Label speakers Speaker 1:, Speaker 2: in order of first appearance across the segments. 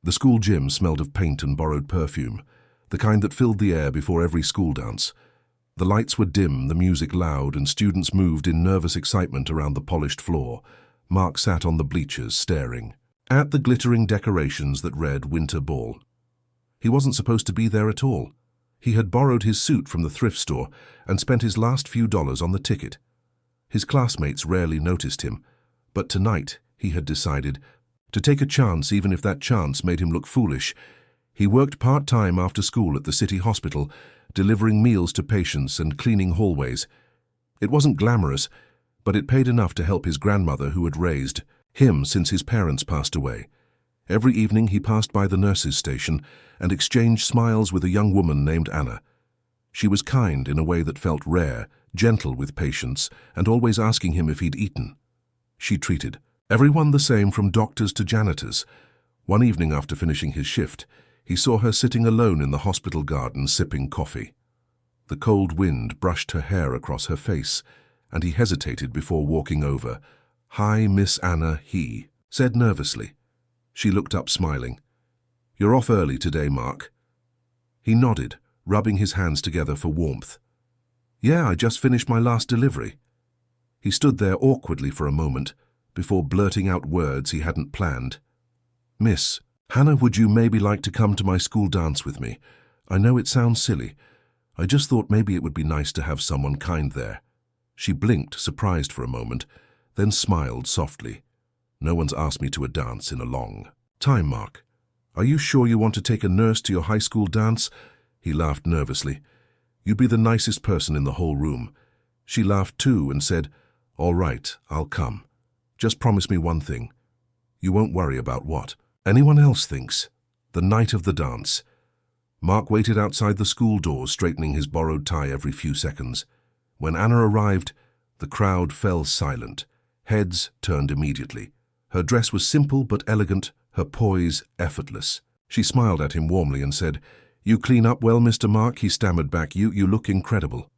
Speaker 1: The school gym smelled of paint and borrowed perfume, the kind that filled the air before every school dance. The lights were dim, the music loud, and students moved in nervous excitement around the polished floor. Mark sat on the bleachers, staring at the glittering decorations that read Winter Ball. He wasn't supposed to be there at all. He had borrowed his suit from the thrift store and spent his last few dollars on the ticket. His classmates rarely noticed him, but tonight he had decided to take a chance, even if that chance made him look foolish. He worked part-time after school at the city hospital, delivering meals to patients and cleaning hallways. It wasn't glamorous, but it paid enough to help his grandmother, who had raised him since his parents passed away. Every evening he passed by the nurses' station and exchanged smiles with a young woman named Anna. She was kind in a way that felt rare, gentle with patients, and always asking him if he'd eaten. She treated everyone the same, from doctors to janitors. One evening after finishing his shift, he saw her sitting alone in the hospital garden sipping coffee. The cold wind brushed her hair across her face, and he hesitated before walking over. "Hi, Miss Anna," he said nervously. She looked up, smiling. "You're off early today, Mark." He nodded, rubbing his hands together for warmth. "Yeah, I just finished my last delivery." He stood there awkwardly for a moment, before blurting out words he hadn't planned. "Miss Hannah, would you maybe like to come to my school dance with me? I know it sounds silly. I just thought maybe it would be nice to have someone kind there." She blinked, surprised for a moment, then smiled softly. "No one's asked me to a dance in a long time, Mark. Are you sure you want to take a nurse to your high school dance?" He laughed nervously. "You'd be the nicest person in the whole room." She laughed too and said, "All right, I'll come. Just promise me one thing. You won't worry about what anyone else thinks. The night of the dance." Mark waited outside the school doors, straightening his borrowed tie every few seconds. When Anna arrived, the crowd fell silent. Heads turned immediately. Her dress was simple but elegant, her poise effortless. She smiled at him warmly and said, "You clean up well, Mr. Mark," he stammered back. You look incredible."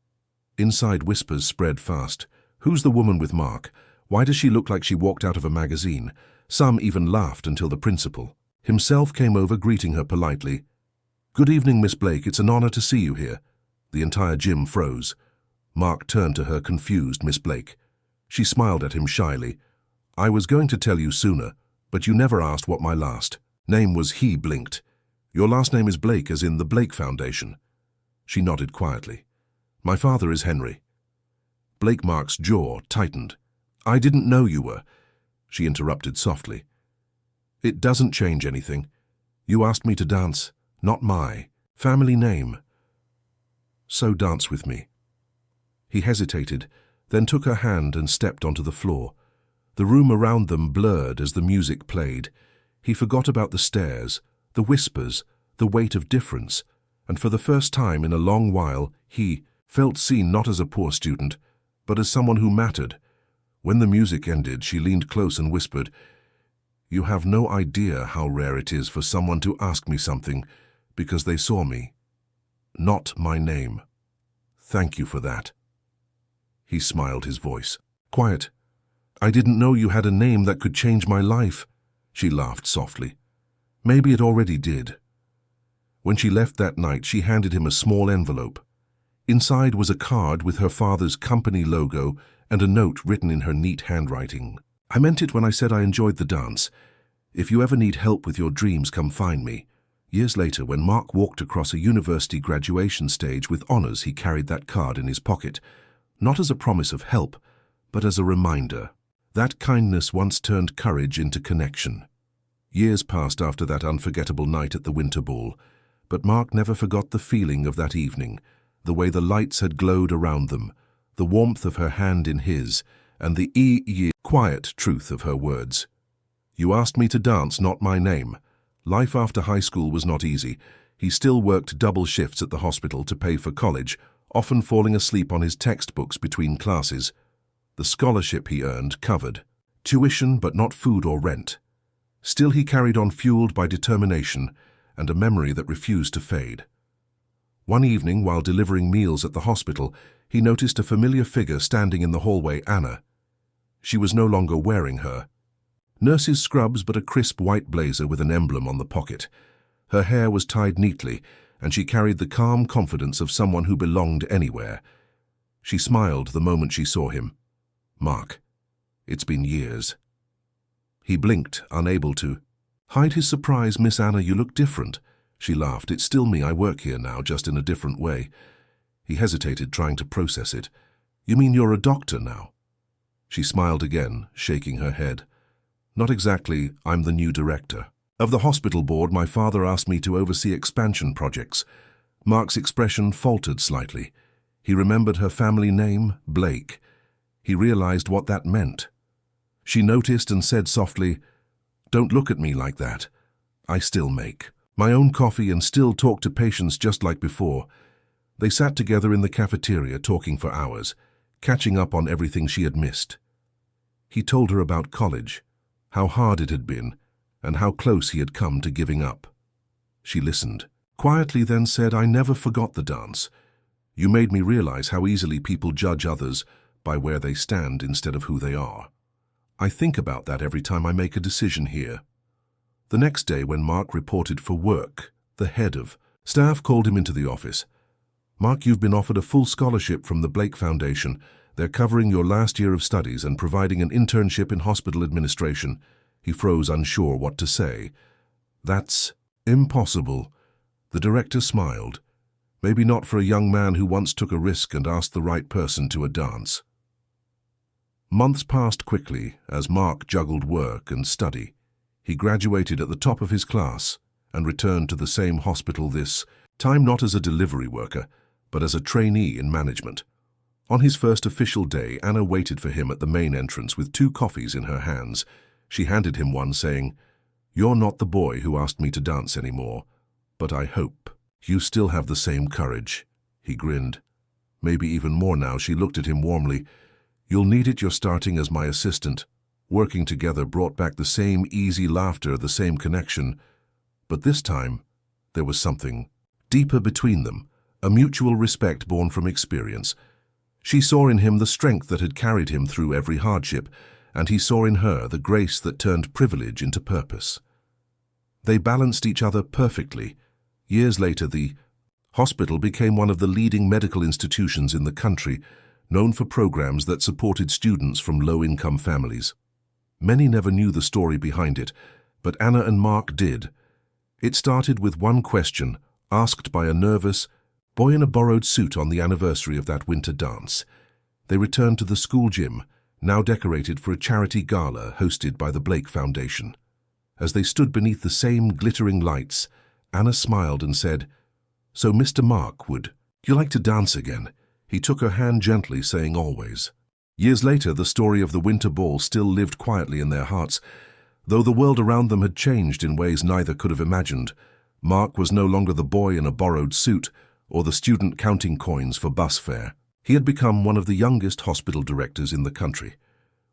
Speaker 1: Inside, whispers spread fast. "Who's the woman with Mark? Why does she look like she walked out of a magazine?" Some even laughed until the principal himself came over, greeting her politely. "Good evening, Miss Blake. It's an honor to see you here." The entire gym froze. Mark turned to her, confused. "Miss Blake." She smiled at him shyly. "I was going to tell you sooner, but you never asked what my last name was." He blinked. "Your last name is Blake, as in the Blake Foundation?" She nodded quietly. "My father is Henry." Blake Mark's jaw tightened. "I didn't know you were." She interrupted softly. "It doesn't change anything. You asked me to dance, not my family name. So dance with me." He hesitated, then took her hand and stepped onto the floor. The room around them blurred as the music played. He forgot about the stares, the whispers, the weight of difference, and for the first time in a long while, he felt seen, not as a poor student, but as someone who mattered. When the music ended, she leaned close and whispered, "You have no idea how rare it is for someone to ask me something because they saw me. Not my name. Thank you for that." He smiled, his voice quiet. "I didn't know you had a name that could change my life." She laughed softly. "Maybe it already did." When she left that night, she handed him a small envelope. Inside was a card with her father's company logo and a note written in her neat handwriting. "I meant it when I said I enjoyed the dance. If you ever need help with your dreams, come find me." Years later, when Mark walked across a university graduation stage with honors, he carried that card in his pocket, not as a promise of help, but as a reminder. That kindness once turned courage into connection. Years passed after that unforgettable night at the Winter Ball, but Mark never forgot the feeling of that evening, the way the lights had glowed around them, the warmth of her hand in his, and the quiet truth of her words. "You asked me to dance, not my name." Life after high school was not easy. He still worked double shifts at the hospital to pay for college, often falling asleep on his textbooks between classes. The scholarship he earned covered tuition, but not food or rent. Still, he carried on, fueled by determination and a memory that refused to fade. One evening, while delivering meals at the hospital, he noticed a familiar figure standing in the hallway, Anna. She was no longer wearing her Nurse's scrubs but a crisp white blazer with an emblem on the pocket. Her hair was tied neatly, and she carried the calm confidence of someone who belonged anywhere. She smiled the moment she saw him. "Mark, it's been years." He blinked, unable to hide his surprise. "Miss Anna, you look different." She laughed. "It's still me. I work here now, just in a different way." He hesitated, trying to process it. "You mean you're a doctor now?" She smiled again, shaking her head. "Not exactly. I'm the new director of the hospital board. My father asked me to oversee expansion projects." Mark's expression faltered slightly. He remembered her family name, Blake. He realized what that meant. She noticed and said softly, "Don't look at me like that. I still make my own coffee and still talk to patients just like before." They sat together in the cafeteria, talking for hours, catching up on everything she had missed. He told her about college, how hard it had been, and how close he had come to giving up. She listened, quietly, then said, "I never forgot the dance. You made me realize how easily people judge others by where they stand instead of who they are. I think about that every time I make a decision here." The next day, when Mark reported for work, the head of staff called him into the office. "Mark, you've been offered a full scholarship from the Blake Foundation. They're covering your last year of studies and providing an internship in hospital administration." He froze, unsure what to say. "That's impossible." The director smiled. "Maybe not for a young man who once took a risk and asked the right person to a dance." Months passed quickly as Mark juggled work and study. He graduated at the top of his class and returned to the same hospital, this time not as a delivery worker, but as a trainee in management. On his first official day, Anna waited for him at the main entrance with 2 coffees in her hands. She handed him one, saying, "You're not the boy who asked me to dance anymore, but I hope you still have the same courage." He grinned. "Maybe even more now." She looked at him warmly. "You'll need it. You're starting as my assistant." Working together brought back the same easy laughter, the same connection. But this time, there was something deeper between them, a mutual respect born from experience. She saw in him the strength that had carried him through every hardship, and he saw in her the grace that turned privilege into purpose. They balanced each other perfectly. Years later, the hospital became one of the leading medical institutions in the country, known for programs that supported students from low-income families. Many never knew the story behind it, but Anna and Mark did. It started with one question, asked by a nervous boy in a borrowed suit on the anniversary of that winter dance. They returned to the school gym, now decorated for a charity gala hosted by the Blake Foundation. As they stood beneath the same glittering lights, Anna smiled and said, "So, Mr. Mark, would you like to dance again?" He took her hand gently, saying, "Always." Years later, the story of the winter ball still lived quietly in their hearts. Though the world around them had changed in ways neither could have imagined, Mark was no longer the boy in a borrowed suit or the student counting coins for bus fare. He had become one of the youngest hospital directors in the country,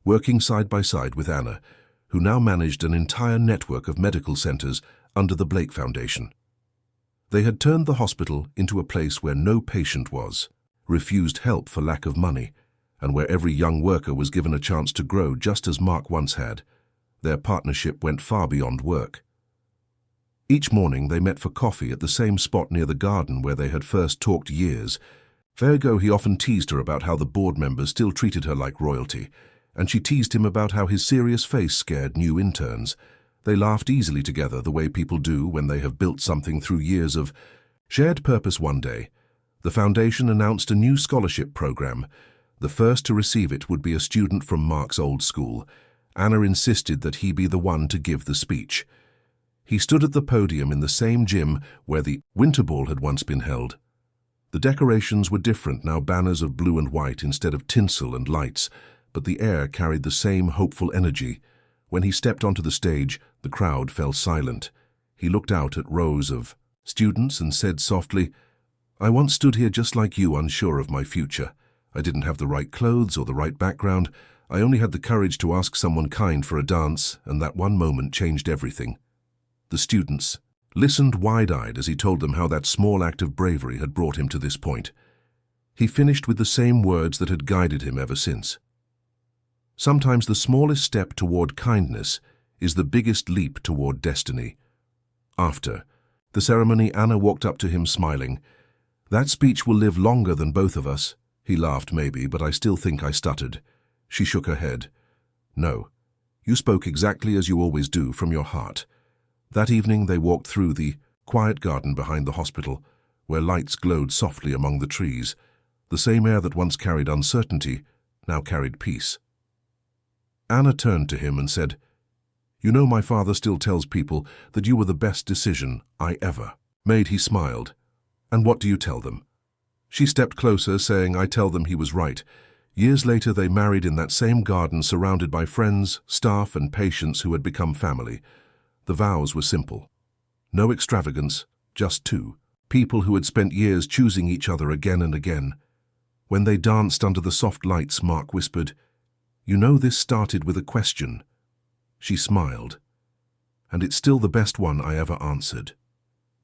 Speaker 1: working side by side with Anna, who now managed an entire network of medical centers under the Blake Foundation. They had turned the hospital into a place where no patient was, refused help for lack of money, and where every young worker was given a chance to grow just as Mark once had. Their partnership went far beyond work. Each morning they met for coffee at the same spot near the garden where they had first talked years. Ago, he often teased her about how the board members still treated her like royalty, and she teased him about how his serious face scared new interns. They laughed easily together, the way people do when they have built something through years of shared purpose. One day, the foundation announced a new scholarship program. The first to receive it would be a student from Mark's old school. Anna insisted that he be the one to give the speech. He stood at the podium in the same gym where the winter ball had once been held. The decorations were different, now banners of blue and white instead of tinsel and lights, but the air carried the same hopeful energy. When he stepped onto the stage, the crowd fell silent. He looked out at rows of students and said softly, "I once stood here just like you, unsure of my future. I didn't have the right clothes or the right background. I only had the courage to ask someone kind for a dance, and that one moment changed everything." The students listened wide-eyed as he told them how that small act of bravery had brought him to this point. He finished with the same words that had guided him ever since. Sometimes the smallest step toward kindness is the biggest leap toward destiny. After the ceremony, Anna walked up to him smiling. "That speech will live longer than both of us." He laughed maybe, but I still think I stuttered. She shook her head. "No, you spoke exactly as you always do, from your heart." That evening they walked through the quiet garden behind the hospital, where lights glowed softly among the trees. The same air that once carried uncertainty now carried peace. Anna turned to him and said, "You know, my father still tells people that you were the best decision I ever made." He smiled. "And what do you tell them?" She stepped closer, saying, "I tell them he was right." Years later they married in that same garden, surrounded by friends, staff and patients who had become family. The vows were simple. No extravagance, just two people who had spent years choosing each other again and again. When they danced under the soft lights, Mark whispered, "You know, this started with a question." She smiled. "And it's still the best one I ever answered."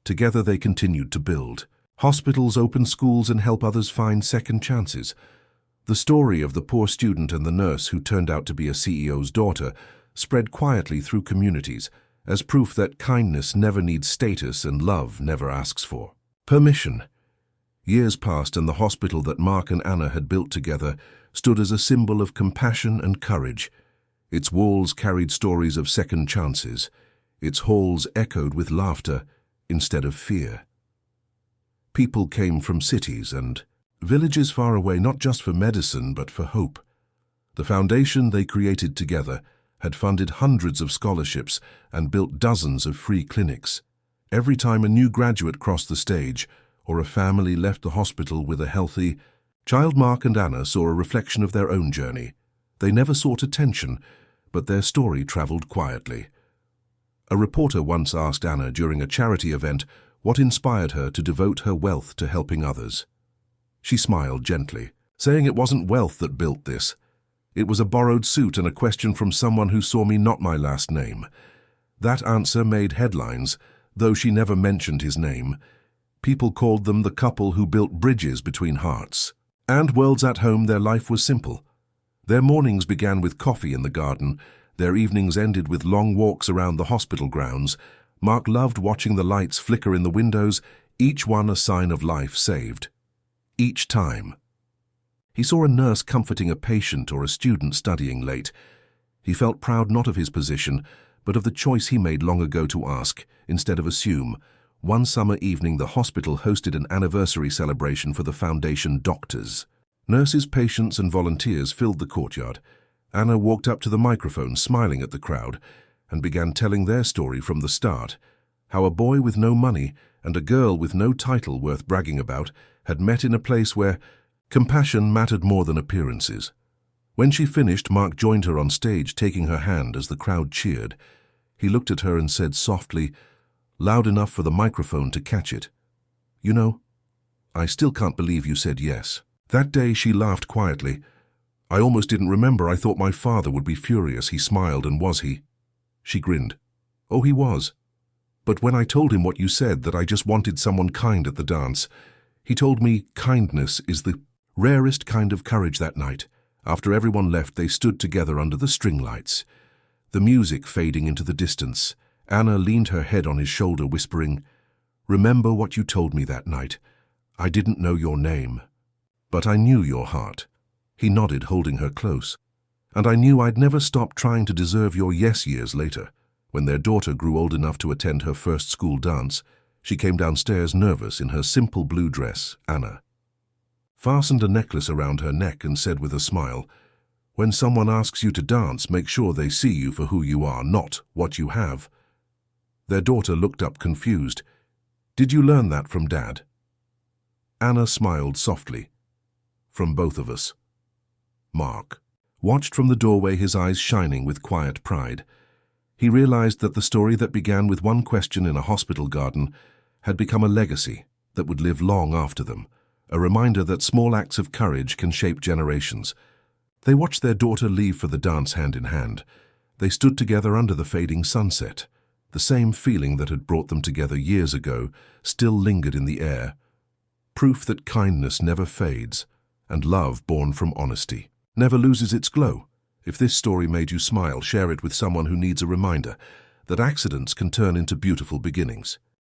Speaker 1: Together they continued to build hospitals, open schools, and help others find second chances. The story of the poor student and the nurse who turned out to be a CEO's daughter spread quietly through communities as proof that kindness never needs status and love never asks for permission. Years passed, and the hospital that Mark and Anna had built together stood as a symbol of compassion and courage. Its walls carried stories of second chances. Its halls echoed with laughter instead of fear. People came from cities and villages far away, not just for medicine, but for hope. The foundation they created together had funded hundreds of scholarships and built dozens of free clinics. Every time a new graduate crossed the stage, or a family left the hospital with a healthy child, Mark and Anna saw a reflection of their own journey. They never sought attention, but their story traveled quietly. A reporter once asked Anna during a charity event what inspired her to devote her wealth to helping others. She smiled gently, saying it wasn't wealth that built this. It was a borrowed suit and a question from someone who saw me, not my last name. That answer made headlines, though she never mentioned his name. People called them the couple who built bridges between hearts and worlds. At home, their life was simple. Their mornings began with coffee in the garden. Their evenings ended with long walks around the hospital grounds. Mark loved watching the lights flicker in the windows, each one a sign of life saved. Each time he saw a nurse comforting a patient or a student studying late, he felt proud not of his position, but of the choice he made long ago to ask, instead of assume. One summer evening, the hospital hosted an anniversary celebration for the foundation doctors. Nurses, patients, and volunteers filled the courtyard. Anna walked up to the microphone, smiling at the crowd, and began telling their story from the start, how a boy with no money and a girl with no title worth bragging about had met in a place where compassion mattered more than appearances. When she finished, Mark joined her on stage, taking her hand as the crowd cheered. He looked at her and said softly, loud enough for the microphone to catch it, "You know, I still can't believe you said yes." That day she laughed quietly. "I almost didn't remember. I thought my father would be furious." He smiled. "And was he?" She grinned. "Oh, he was. But when I told him what you said, that I just wanted someone kind at the dance, he told me kindness is the rarest kind of courage." That night, after everyone left, they stood together under the string lights, the music fading into the distance. Anna leaned her head on his shoulder, whispering, "Remember what you told me that night. I didn't know your name, but I knew your heart." He nodded, holding her close. "And I knew I'd never stop trying to deserve your yes." Years later, when their daughter grew old enough to attend her first school dance, she came downstairs nervous in her simple blue dress. Anna fastened a necklace around her neck and said with a smile, "When someone asks you to dance, make sure they see you for who you are, not what you have." Their daughter looked up confused. "Did you learn that from Dad?" Anna smiled softly. "From both of us." Mark watched from the doorway, his eyes shining with quiet pride. He realized that the story that began with one question in a hospital garden had become a legacy that would live long after them, a reminder that small acts of courage can shape generations. They watched their daughter leave for the dance hand in hand. They stood together under the fading sunset. The same feeling that had brought them together years ago still lingered in the air. Proof that kindness never fades, and love born from honesty never loses its glow. If this story made you smile, share it with someone who needs a reminder that accidents can turn into beautiful beginnings.